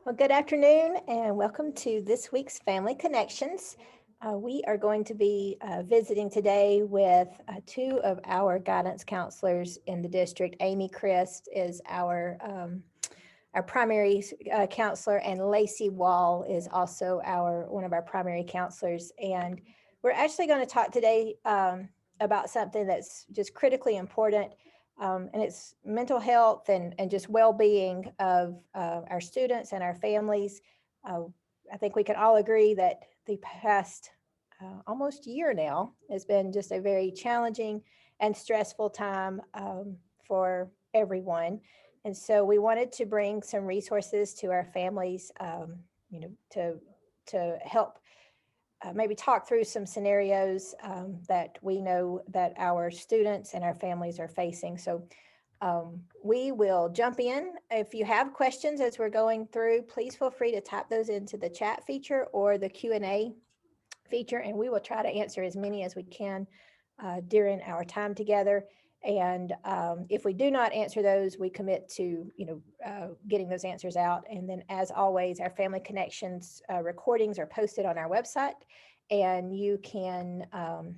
Well, good afternoon and welcome to this week's Family Connections. We are going to be visiting today with two of our guidance counselors in the district. Amy Crist is our primary counselor, and Lacee Wall is also one of our primary counselors. And we're actually going to talk today about something that's just critically important. And it's mental health and just well-being of our students and our families. I think we can all agree that the past almost year now has been just a very challenging and stressful time for everyone. And so we wanted to bring some resources to our families, to help maybe talk through some scenarios that we know that our students and our families are facing. So we will jump in. If you have questions as we're going through, please feel free to type those into the chat feature or the Q&A feature, and we will try to answer as many as we can during our time together. And if we do not answer those, we commit to getting those answers out. And then, as always, our Family Connections recordings are posted on our website, and you can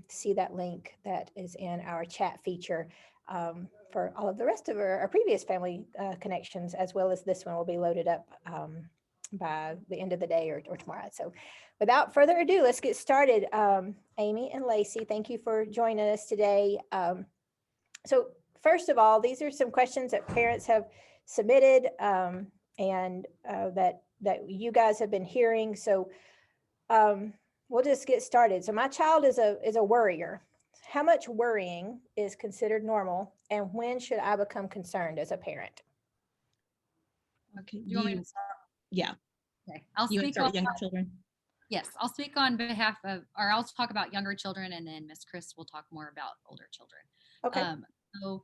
see that link that is in our chat feature for all of the rest of our previous Family Connections, as well as this one will be loaded up by the end of the day or tomorrow. So without further ado, let's get started. Amy and Lacee, thank you for joining us today. So first of all, these are some questions that parents have submitted and that you guys have been hearing. So we'll just get started. So my child is a worrier. How much worrying is considered normal, and when should I become concerned as a parent? Okay. Do you want me to start? Yeah. Okay. I'll speak on younger children. Yes, I'll speak on behalf of, or I'll talk about younger children, and then Miss Chris will talk more about older children. Okay. So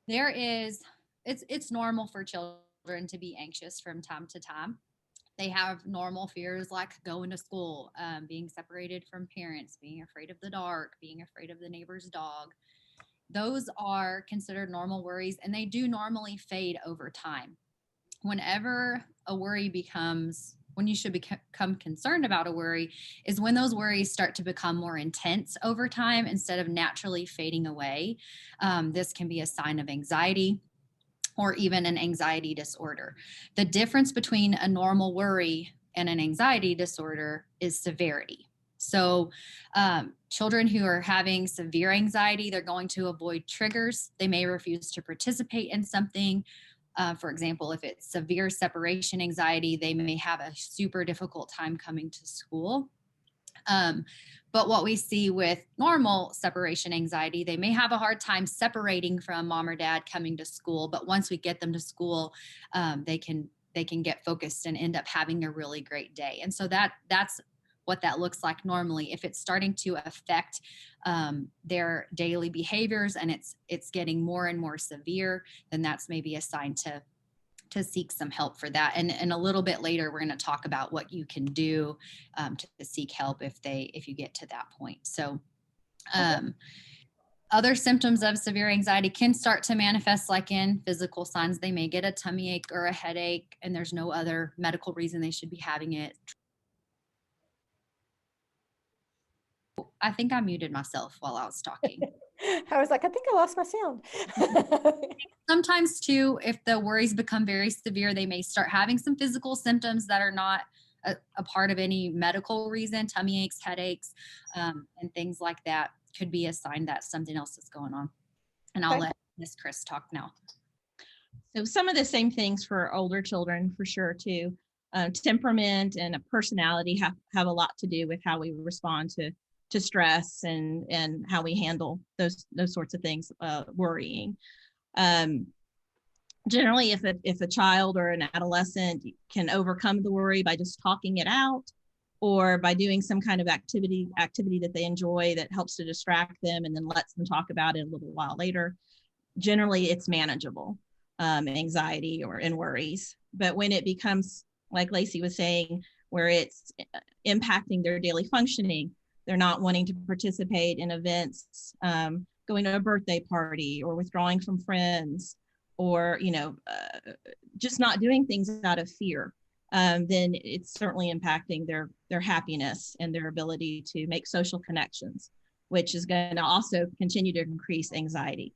there is, it's normal for children to be anxious from time to time. They have normal fears like going to school, being separated from parents, being afraid of the dark, being afraid of the neighbor's dog. Those are considered normal worries, and they do normally fade over time. Whenever a worry when you should become concerned about a worry is when those worries start to become more intense over time instead of naturally fading away. This can be a sign of anxiety or even an anxiety disorder. The difference between a normal worry and an anxiety disorder is severity. So children who are having severe anxiety, they're going to avoid triggers. They may refuse to participate in something. For example, if it's severe separation anxiety, they may have a super difficult time coming to school. But what we see with normal separation anxiety, they may have a hard time separating from mom or dad coming to school. But once we get them to school, they can get focused and end up having a really great day. And so that's what that looks like normally. If it's starting to affect their daily behaviors and it's getting more and more severe, then that's maybe a sign to seek some help for that. And a little bit later, we're going to talk about what you can do to seek help if you get to that point. So other symptoms of severe anxiety can start to manifest like in physical signs. They may get a tummy ache or a headache, and there's no other medical reason they should be having it. I think I muted myself while I was talking. I was like, I think I lost my sound. Sometimes too, if the worries become very severe, they may start having some physical symptoms that are not a part of any medical reason. Tummy aches, headaches, and things like that could be a sign that something else is going on. And I'll let Miss Chris talk now. So some of the same things for older children for sure too. Temperament and a personality have a lot to do with how we respond to stress and how we handle those sorts of things, worrying. Generally, if a child or an adolescent can overcome the worry by just talking it out or by doing some kind of activity that they enjoy that helps to distract them and then lets them talk about it a little while later, generally it's manageable, anxiety and worries. But when it becomes, like Lacee was saying, where it's impacting their daily functioning, they're not wanting to participate in events, going to a birthday party or withdrawing from friends, or just not doing things out of fear. then it's certainly impacting their happiness and their ability to make social connections, which is going to also continue to increase anxiety.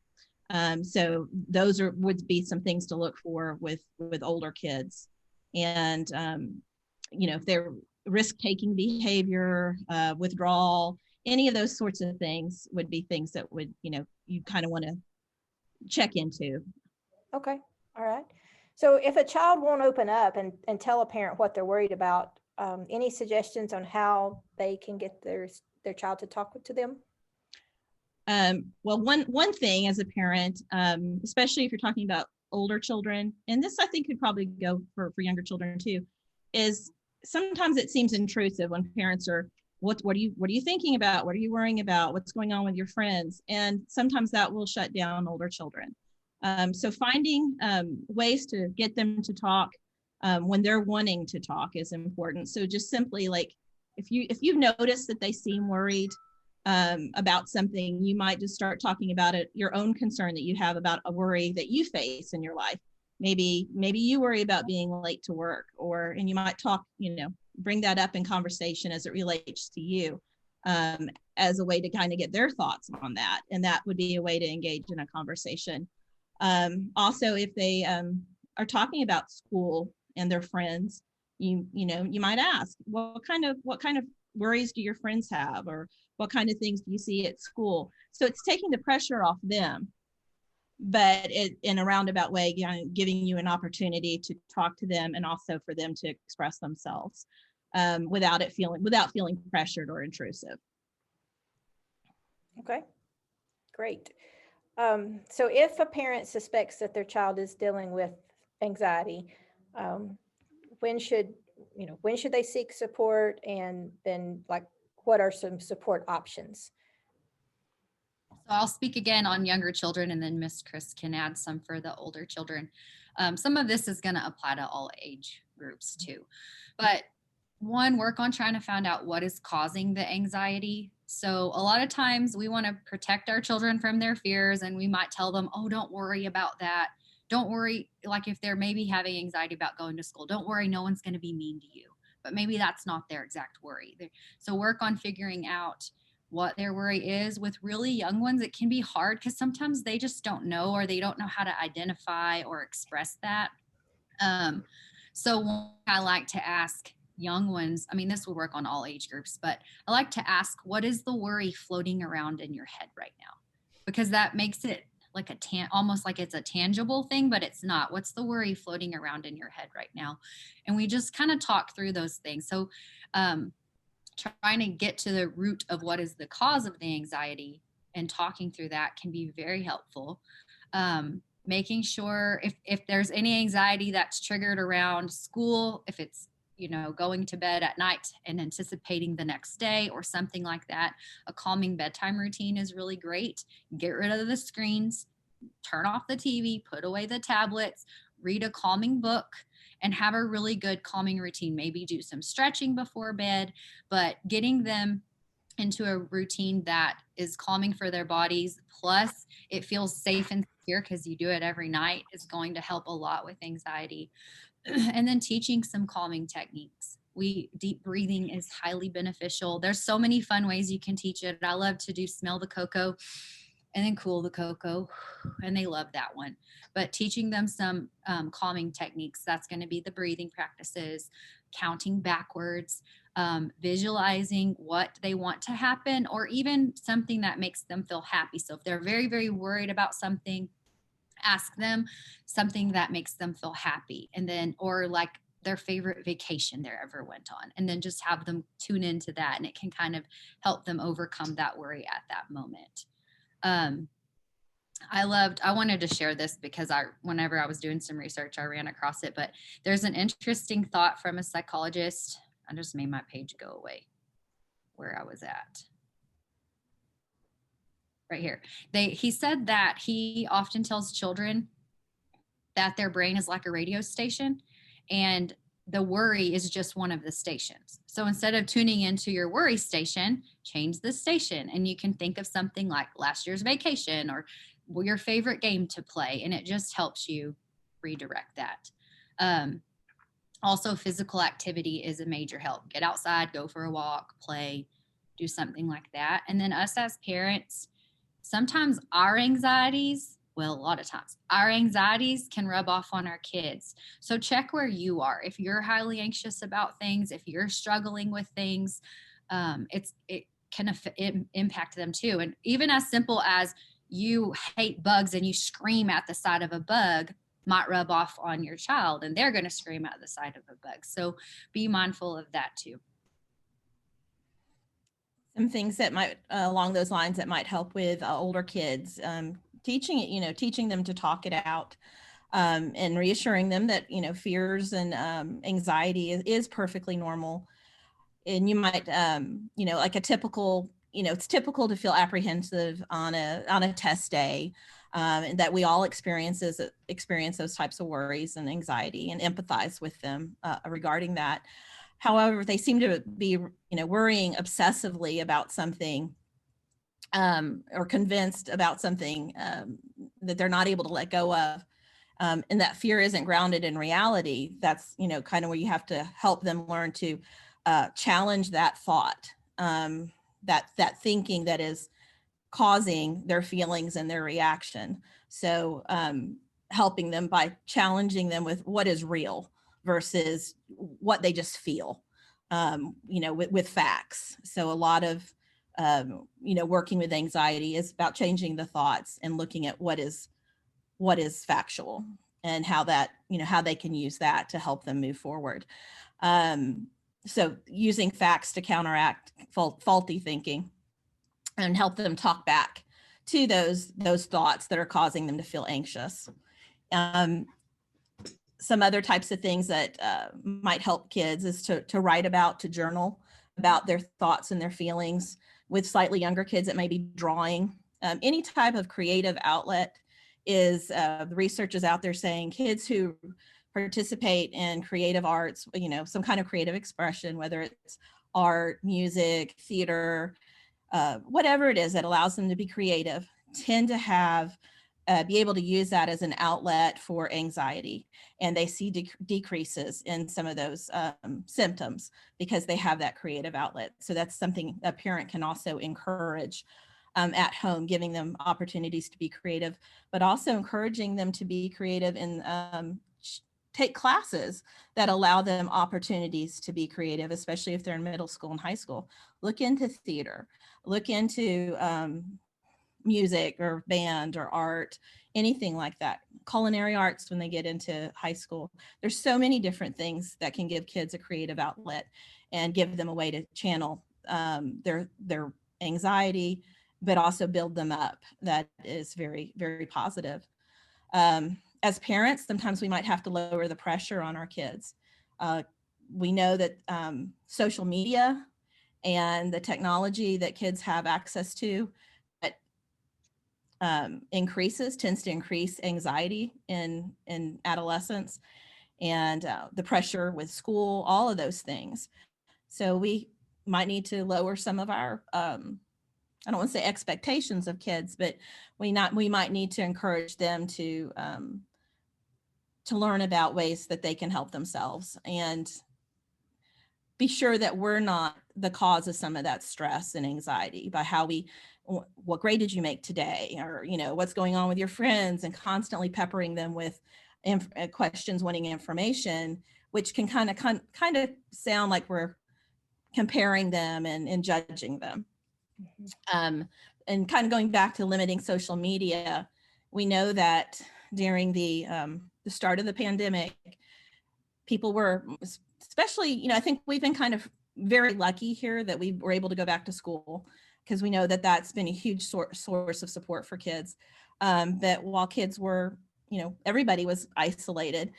So those would be some things to look for with older kids. And, if they're risk-taking behavior, withdrawal, any of those sorts of things would be things that would, you kind of want to check into. Okay. All right. So if a child won't open up and tell a parent what they're worried about, any suggestions on how they can get their child to talk to them? Well, one thing as a parent, especially if you're talking about older children, and this I think could probably go for younger children too, is sometimes it seems intrusive when parents are, what are you thinking about? What are you worrying about? What's going on with your friends? And sometimes that will shut down older children. So finding ways to get them to talk when they're wanting to talk is important. So just simply, like, if you notice that they seem worried about something, you might just start talking about it, your own concern that you have about a worry that you face in your life. Maybe you worry about being late to work, and you might talk, bring that up in conversation as it relates to you, as a way to kind of get their thoughts on that. And that would be a way to engage in a conversation. Also, if they are talking about school and their friends, you might ask, what kind of worries do your friends have, or what kind of things do you see at school? So it's taking the pressure off them, but in a roundabout way, giving you an opportunity to talk to them, and also for them to express themselves without feeling pressured or intrusive. Okay, great. So if a parent suspects that their child is dealing with anxiety, when should they seek support, and then, like, what are some support options? So I'll speak again on younger children, and then Miss Chris can add some for the older children. Some of this is going to apply to all age groups too. But one, work on trying to find out what is causing the anxiety. So a lot of times we want to protect our children from their fears, and we might tell them, oh, don't worry about that. Don't worry, like if they're maybe having anxiety about going to school, don't worry, no one's going to be mean to you. But maybe that's not their exact worry. So work on figuring out what their worry is. With really young ones, it can be hard because sometimes they just don't know, or they don't know how to identify or express that. So I like to ask young ones, I mean, this will work on all age groups, but I like to ask, what is the worry floating around in your head right now? Because that makes it like almost like it's a tangible thing, but it's not. What's the worry floating around in your head right now? And we just kind of talk through those things. So trying to get to the root of what is the cause of the anxiety and talking through that can be very helpful. Making sure if there's any anxiety that's triggered around school, if it's going to bed at night and anticipating the next day or something like that, a calming bedtime routine is really great. Get rid of the screens, turn off the TV, put away the tablets, read a calming book, and have a really good calming routine. Maybe do some stretching before bed, but getting them into a routine that is calming for their bodies, plus it feels safe and secure because you do it every night, is going to help a lot with anxiety. And then teaching some calming techniques. Deep breathing is highly beneficial. There's so many fun ways you can teach it. I love to do smell the cocoa and then cool the cocoa, and they love that one. But teaching them some calming techniques, that's going to be the breathing practices, counting backwards, visualizing what they want to happen, or even something that makes them feel happy. So if they're very, very worried about something, ask them something that makes them feel happy, and then, or like their favorite vacation they ever went on, and then just have them tune into that, and it can kind of help them overcome that worry at that moment. I wanted to share this because whenever I was doing some research, I ran across it, but there's an interesting thought from a psychologist. I just made my page go away where I was at. Right here. He said that he often tells children that their brain is like a radio station, and the worry is just one of the stations. So instead of tuning into your worry station, change the station, and you can think of something like last year's vacation or your favorite game to play, and it just helps you redirect that. Also, physical activity is a major help. Get outside, go for a walk, play, do something like that. And then us as parents, sometimes our anxieties, well, a lot of times, our anxieties can rub off on our kids. So check where you are. If you're highly anxious about things, if you're struggling with things, it can impact them too. And even as simple as you hate bugs and you scream at the sight of a bug might rub off on your child, and they're going to scream at the sight of a bug. So be mindful of that too. Some things that might along those lines that might help with older kids, teaching them to talk it out, and reassuring them that fears and anxiety is perfectly normal. And you might like a typical, it's typical to feel apprehensive on a test day, and that we all experience those types of worries and anxiety, and empathize with them regarding that. However, they seem to be, worrying obsessively about something, or convinced about something that they're not able to let go of. And that fear isn't grounded in reality. That's, kind of where you have to help them learn to challenge that thought, that thinking that is causing their feelings and their reaction. So helping them by challenging them with what is real versus what they just feel, with facts. So a lot of, working with anxiety is about changing the thoughts and looking at what is factual, and how that, how they can use that to help them move forward. So using facts to counteract faulty thinking and help them talk back to those thoughts that are causing them to feel anxious. Some other types of things that might help kids is to write about, to journal about their thoughts and their feelings. With slightly younger kids, it may be drawing. Any type of creative outlet is, the research is out there saying kids who participate in creative arts, some kind of creative expression, whether it's art, music, theater, whatever it is that allows them to be creative, tend to have be able to use that as an outlet for anxiety, and they see decreases in some of those symptoms because they have that creative outlet. So that's something a parent can also encourage at home, giving them opportunities to be creative, but also encouraging them to be creative and take classes that allow them opportunities to be creative, especially if they're in middle school and high school. Look into theater, look into music or band or art, anything like that. Culinary arts when they get into high school. There's so many different things that can give kids a creative outlet and give them a way to channel their anxiety, but also build them up. That is very, very positive. As parents, sometimes we might have to lower the pressure on our kids. We know that social media and the technology that kids have access to tends to increase anxiety in adolescence, and the pressure with school, all of those things. So we might need to lower some of our, I don't want to say expectations of kids, but we might need to encourage them to learn about ways that they can help themselves, and be sure that we're not the cause of some of that stress and anxiety by what grade did you make today, or what's going on with your friends, and constantly peppering them with questions, wanting information, which can kind of sound like we're comparing them and judging them. Mm-hmm. And kind of going back to limiting social media, we know that during the start of the pandemic, people were, especially, I think we've been kind of very lucky here that we were able to go back to school, because we know that that's been a huge source of support for kids. That while kids were, everybody was isolated,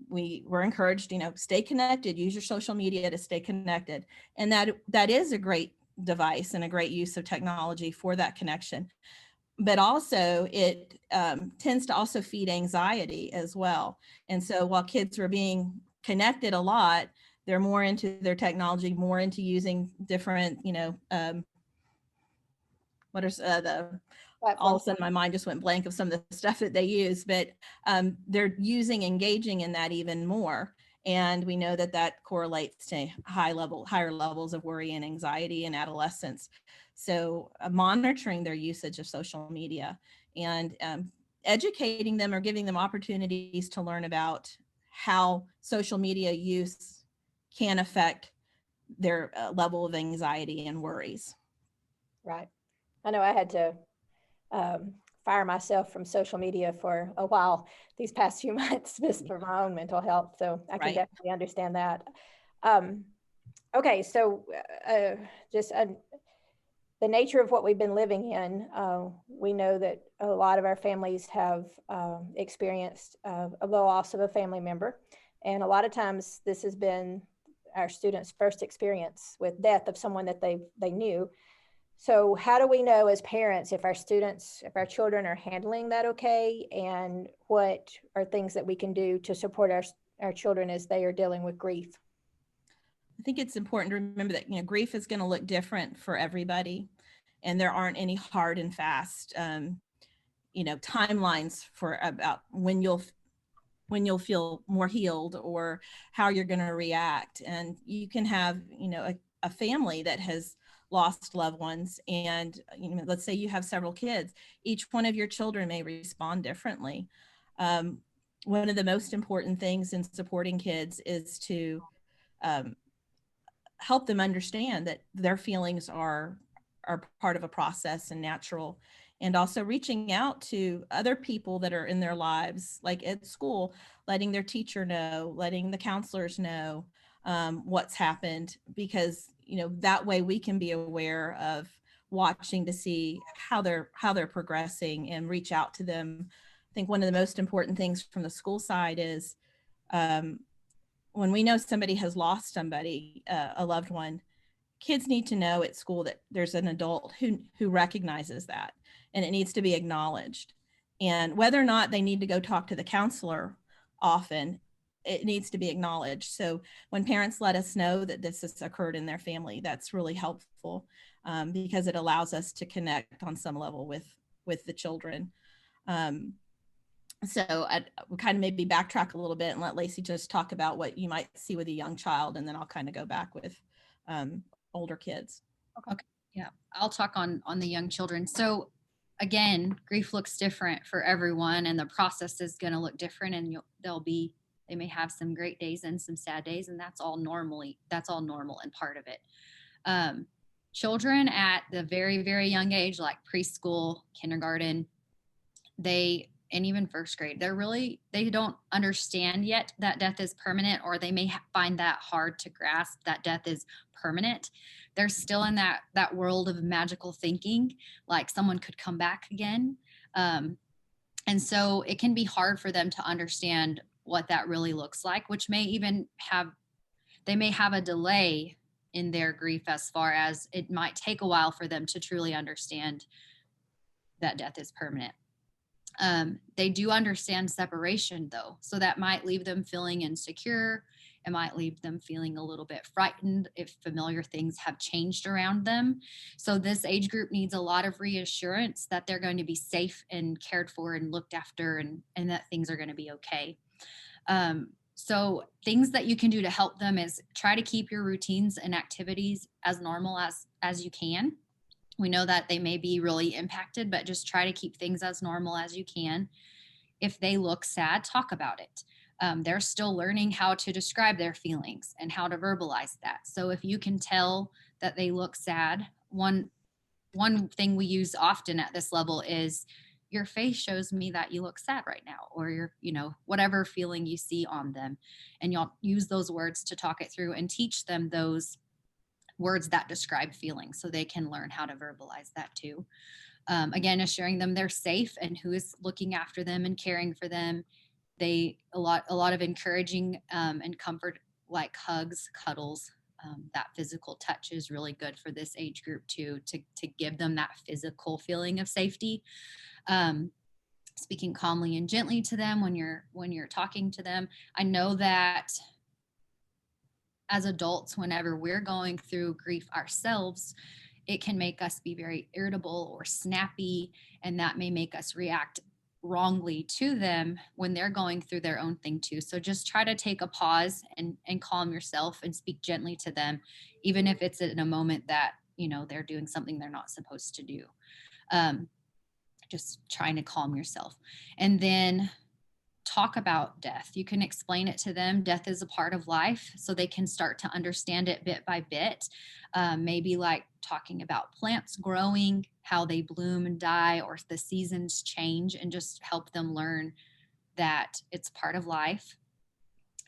we were encouraged, stay connected, use your social media to stay connected. And that is a great device and a great use of technology for that connection. But also it tends to also feed anxiety as well. And so while kids were being connected a lot, they're more into their technology, more into using different, what are the all of a sudden my mind just went blank of some of the stuff that they use, but they're engaging in that even more. And we know that that correlates to higher levels of worry and anxiety in adolescents. So monitoring their usage of social media and educating them or giving them opportunities to learn about how social media use can affect their level of anxiety and worries. Right. I know I had to fire myself from social media for a while these past few months just for my own mental health. So I can Right. definitely understand that. Okay, so just the nature of what we've been living in, we know that a lot of our families have experienced a loss of a family member. And a lot of times this has been our students' first experience with death of someone that they knew. So how do we know as parents if our children are handling that okay? And what are things that we can do to support our children as they are dealing with grief? I think it's important to remember that, grief is going to look different for everybody, and there aren't any hard and fast, timelines for about when you'll feel more healed or how you're going to react. And you can have, a family that has lost loved ones, and, let's say you have several kids. Each one of your children may respond differently. One of the most important things in supporting kids is to help them understand that their feelings are part of a process and natural, and also reaching out to other people that are in their lives, like at school, letting their teacher know, letting the counselors know what's happened, because that way we can be aware of watching to see how they're progressing and reach out to them. I think one of the most important things from the school side is when we know somebody has lost somebody, a loved one, kids need to know at school that there's an adult who recognizes that, and it needs to be acknowledged. And whether or not they need to go talk to the counselor often, it needs to be acknowledged. So when parents let us know that this has occurred in their family, that's really helpful, because it allows us to connect on some level with the children. So I will kind of maybe backtrack a little bit and let Lacee just talk about what you might see with a young child, and then I'll kind of go back with older kids. Okay. Yeah, I'll talk on the young children. So again, grief looks different for everyone, and the process is going to look different, and they may have some great days and some sad days, and that's all normal and part of it. Children at the very, very young age, like preschool, kindergarten, and even first grade, they don't understand yet that death is permanent, or they may find that hard to grasp that death is permanent. They're still in that world of magical thinking, like someone could come back again. And so it can be hard for them to understand what that really looks like, which they may have a delay in their grief, as far as it might take a while for them to truly understand that death is permanent. They do understand separation, though, so that might leave them feeling insecure. It might leave them feeling a little bit frightened if familiar things have changed around them. So this age group needs a lot of reassurance that they're going to be safe and cared for and looked after, and that things are going to be okay. So things that you can do to help them is try to keep your routines and activities as normal as you can. We know that they may be really impacted, but just try to keep things as normal as you can. If they look sad, talk about it. They're still learning how to describe their feelings and how to verbalize that. So if you can tell that they look sad, one thing we use often at this level is, your face shows me that you look sad right now, or whatever feeling you see on them. And you'll use those words to talk it through and teach them those words that describe feelings, so they can learn how to verbalize that too. Again, assuring them they're safe and who is looking after them and caring for them. A lot of encouraging and comfort, like hugs, cuddles. That physical touch is really good for this age group too, to give them that physical feeling of safety. Speaking calmly and gently to them when you're talking to them. I know that as adults, whenever we're going through grief ourselves, it can make us be very irritable or snappy, and that may make us react wrongly to them when they're going through their own thing too. So just try to take a pause and calm yourself and speak gently to them, even if it's in a moment that, you know, they're doing something they're not supposed to do. Just trying to calm yourself. And then talk about death. You can explain it to them. Death is a part of life, so they can start to understand it bit by bit. Maybe like talking about plants growing, how they bloom and die, or the seasons change, and just help them learn that it's part of life.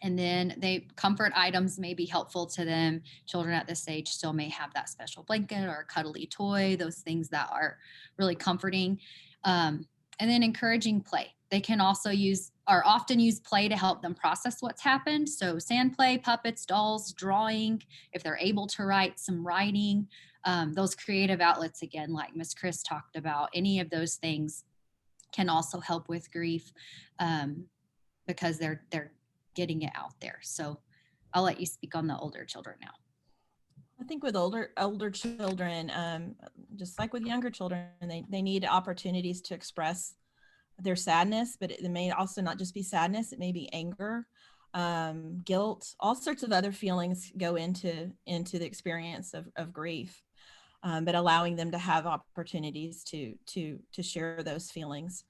And then comfort items may be helpful to them. Children at this age still may have that special blanket or a cuddly toy, those things that are really comforting. And then encouraging play. They can also often use play to help them process what's happened. So sand play, puppets, dolls, drawing, if they're able to write, some writing, those creative outlets, again, like Miss Crist talked about, any of those things can also help with grief, because they're getting it out there. So I'll let you speak on the older children now. I think with older children, just like with younger children, they need opportunities to express their sadness, but it may also not just be sadness. It may be anger, guilt, all sorts of other feelings go into the experience of grief, but allowing them to have opportunities to share those feelings.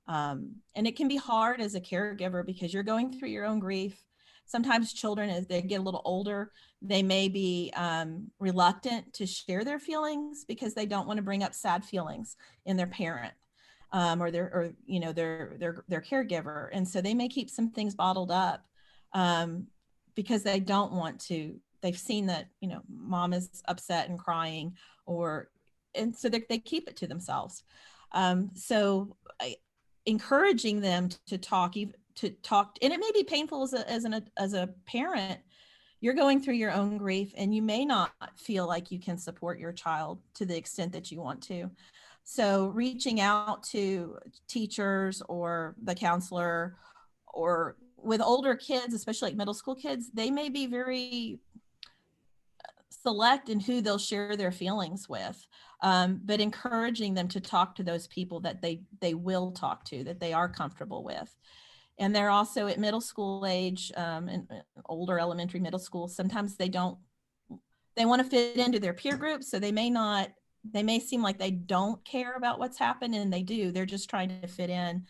And it can be hard as a caregiver because you're going through your own grief. Sometimes children, as they get a little older, they may be reluctant to share their feelings because they don't want to bring up sad feelings in their parent, or their caregiver. And so they may keep some things bottled up because they don't want to. They've seen that, mom is upset and crying, and so they keep it to themselves. Encouraging them to talk, and it may be painful as a parent. You're going through your own grief and you may not feel like you can support your child to the extent that you want to. So reaching out to teachers or the counselor, or with older kids, especially like middle school kids, they may be very select in who they'll share their feelings with, but encouraging them to talk to those people that they will talk to, that they are comfortable with. And they're also at middle school age, and older elementary, middle school, sometimes they want to fit into their peer group. So they may seem like they don't care about what's happened, and they do. They're just trying to fit in,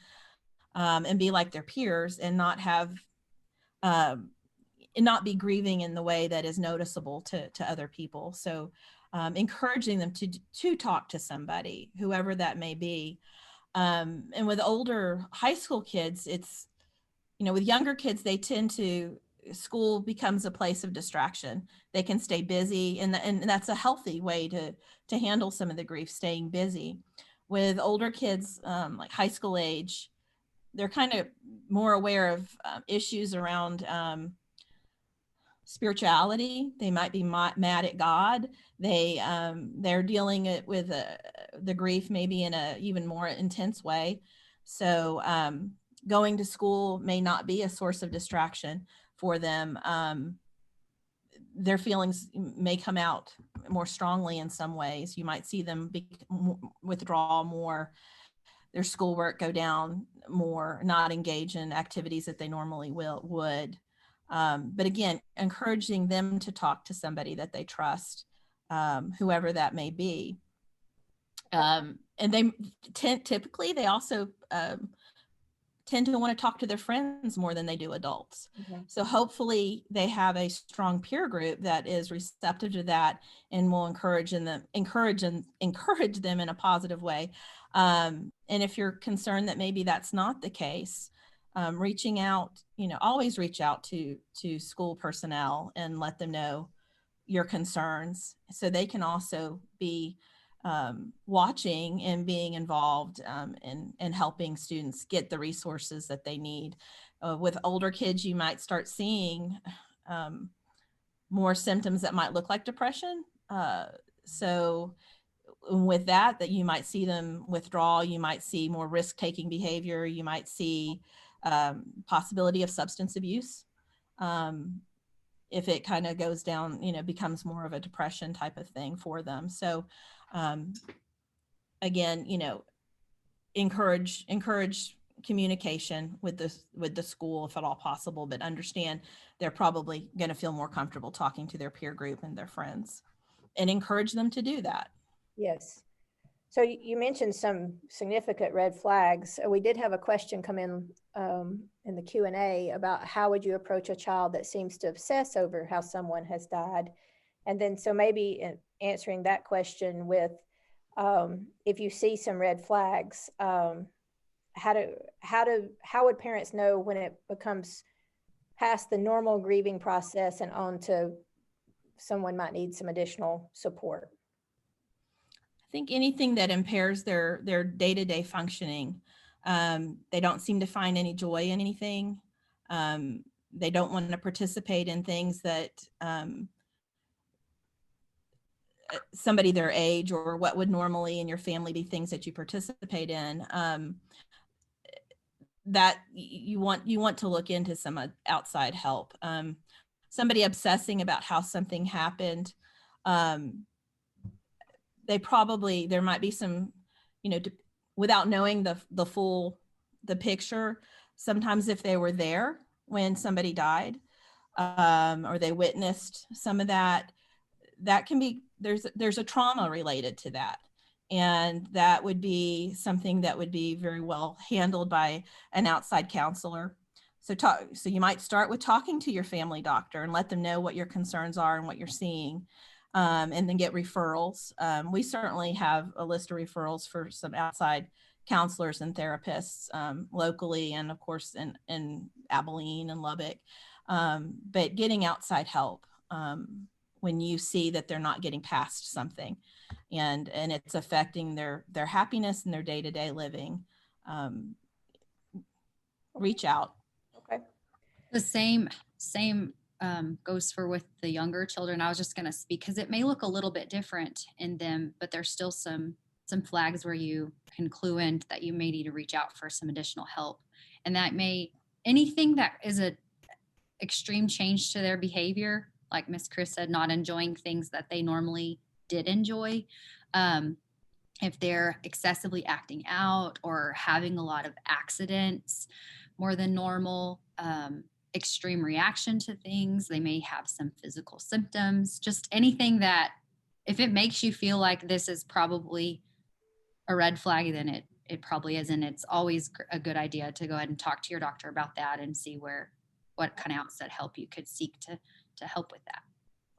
and be like their peers, and not have, and not be grieving in the way that is noticeable to other people. So encouraging them to talk to somebody, whoever that may be. And with older high school kids, it's, with younger kids, they tend to, school becomes a place of distraction. They can stay busy, and that's a healthy way to handle some of the grief, staying busy. With older kids, like high school age, they're kind of more aware of issues around spirituality. They might be mad at God. They're dealing with the grief maybe in a even more intense way. So going to school may not be a source of distraction for them. Their feelings may come out more strongly in some ways. You might see them withdraw more, their schoolwork go down more, not engage in activities that they normally would. But again, encouraging them to talk to somebody that they trust, whoever that may be. And they typically, they also tend to want to talk to their friends more than they do adults. Mm-hmm. So hopefully they have a strong peer group that is receptive to that and will encourage them in a positive way. And if you're concerned that maybe that's not the case, reaching out, always reach out to school personnel and let them know your concerns, so they can also be watching and being involved in helping students get the resources that they need. With older kids, you might start seeing more symptoms that might look like depression. So with that you might see them withdraw, you might see more risk-taking behavior, you might see possibility of substance abuse. If it kind of goes down, becomes more of a depression type of thing for them. So again, encourage communication with the school if at all possible, but understand they're probably going to feel more comfortable talking to their peer group and their friends, and encourage them to do that. Yes. So you mentioned some significant red flags. We did have a question come in the Q&A about how would you approach a child that seems to obsess over how someone has died? And then so maybe answering that question with, if you see some red flags, how would parents know when it becomes past the normal grieving process and on to someone might need some additional support? I think anything that impairs their day-to-day functioning. They don't seem to find any joy in anything. They don't want to participate in things that somebody their age or what would normally in your family be things that you participate in. That you want to look into some outside help. Somebody obsessing about how something happened, there might be some, without knowing the picture, sometimes if they were there when somebody died, or they witnessed some of that can be, there's a trauma related to that. And that would be something that would be very well handled by an outside counselor. So you might start with talking to your family doctor and let them know what your concerns are and what you're seeing, and then get referrals. We certainly have a list of referrals for some outside counselors and therapists locally, and of course in Abilene and Lubbock. But getting outside help when you see that they're not getting past something and it's affecting their happiness and their day-to-day living, reach out. Okay. The same goes for with the younger children. I was just going to speak because it may look a little bit different in them, but there's still some flags where you can clue in that you may need to reach out for some additional help. And that anything that is a extreme change to their behavior, like Miss Chris said, not enjoying things that they normally did enjoy. If they're excessively acting out or having a lot of accidents more than normal, extreme reaction to things, they may have some physical symptoms, just anything that if it makes you feel like this is probably a red flag, then it probably is. And it's always a good idea to go ahead and talk to your doctor about that and see what kind of outside help you could seek to help with that.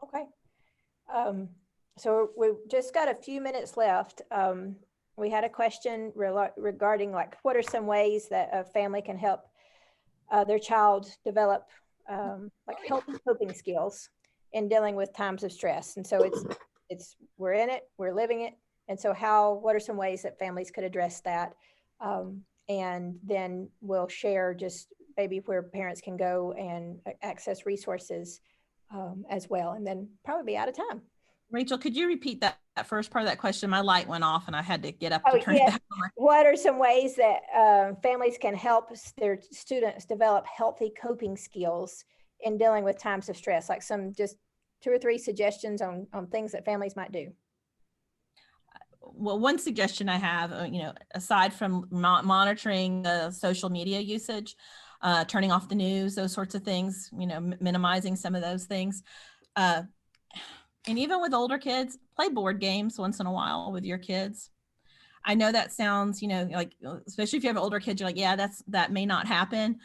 Okay. So we've just got a few minutes left. We had a question regarding what are some ways that a family can help their child develop healthy coping skills in dealing with times of stress. And so we're in it, we're living it. And so what are some ways that families could address that? And then we'll share just maybe where parents can go and access resources as well, and then probably be out of time. Rachel, could you repeat that first part of that question? My light went off and I had to get up to turn it back on. What are some ways that families can help their students develop healthy coping skills in dealing with times of stress? Like some just 2 or 3 suggestions on things that families might do. Well, one suggestion I have, aside from monitoring the social media usage, turning off the news, those sorts of things, minimizing some of those things. And even with older kids, play board games once in a while with your kids. I know that sounds, especially if you have older kids, you're like, yeah, that may not happen.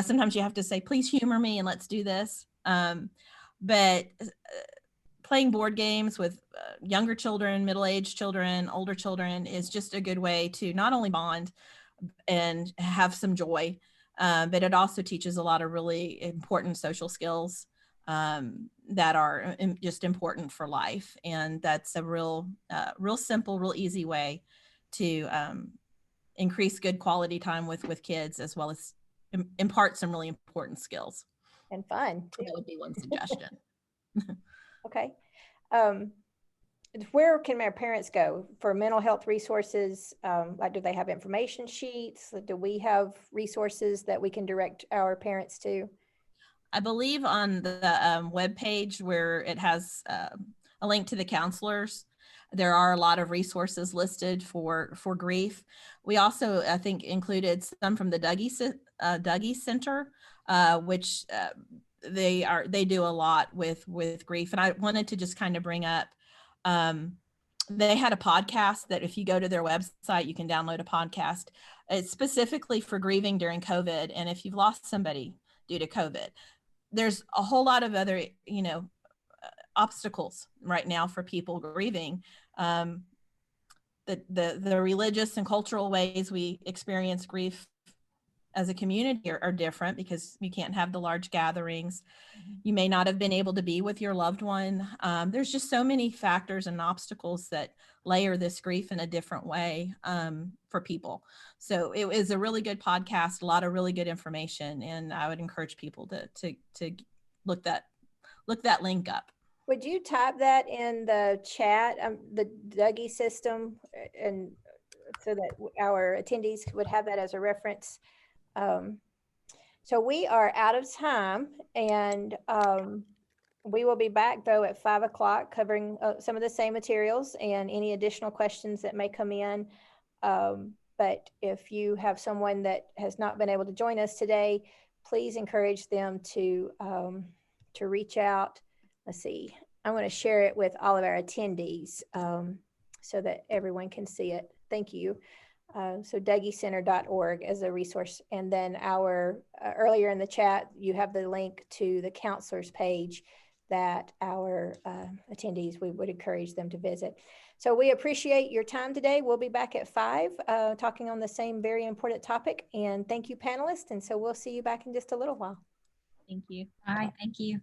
Sometimes you have to say, please humor me and let's do this. But playing board games with younger children, middle-aged children, older children is just a good way to not only bond and have some joy, but it also teaches a lot of really important social skills that are just important for life. And that's a real simple, real easy way to increase good quality time with kids, as well as impart some really important skills. And fun. That would be one suggestion. Okay. Where can our parents go for mental health resources? Do they have information sheets? Do we have resources that we can direct our parents to? I believe on the webpage where it has a link to the counselors, There are a lot of resources listed for grief. We also, I think, included some from the Dougie Center, which they do a lot with grief. And I wanted to just kind of bring up, they had a podcast that if you go to their website, you can download a podcast. It's specifically for grieving during COVID. And if you've lost somebody due to COVID, there's a whole lot of other, obstacles right now for people grieving. The religious and cultural ways we experience grief as a community are different because you can't have the large gatherings. You may not have been able to be with your loved one. There's just so many factors and obstacles that layer this grief in a different way for people. So it was a really good podcast, a lot of really good information, and I would encourage people to look that link up. Would you type that in the chat, the Dougie system, and so that our attendees would have that as a reference? So we are out of time, and we will be back though at 5 o'clock covering some of the same materials and any additional questions that may come in. But if you have someone that has not been able to join us today, please encourage them to reach out. Let's see, I'm going to share it with all of our attendees so that everyone can see it. Thank you. So DougieCenter.org as a resource. And then earlier in the chat, you have the link to the counselors page that our attendees, we would encourage them to visit. So we appreciate your time today. We'll be back at 5 talking on the same very important topic. And thank you, panelists. And so we'll see you back in just a little while. Thank you. All right. Thank you.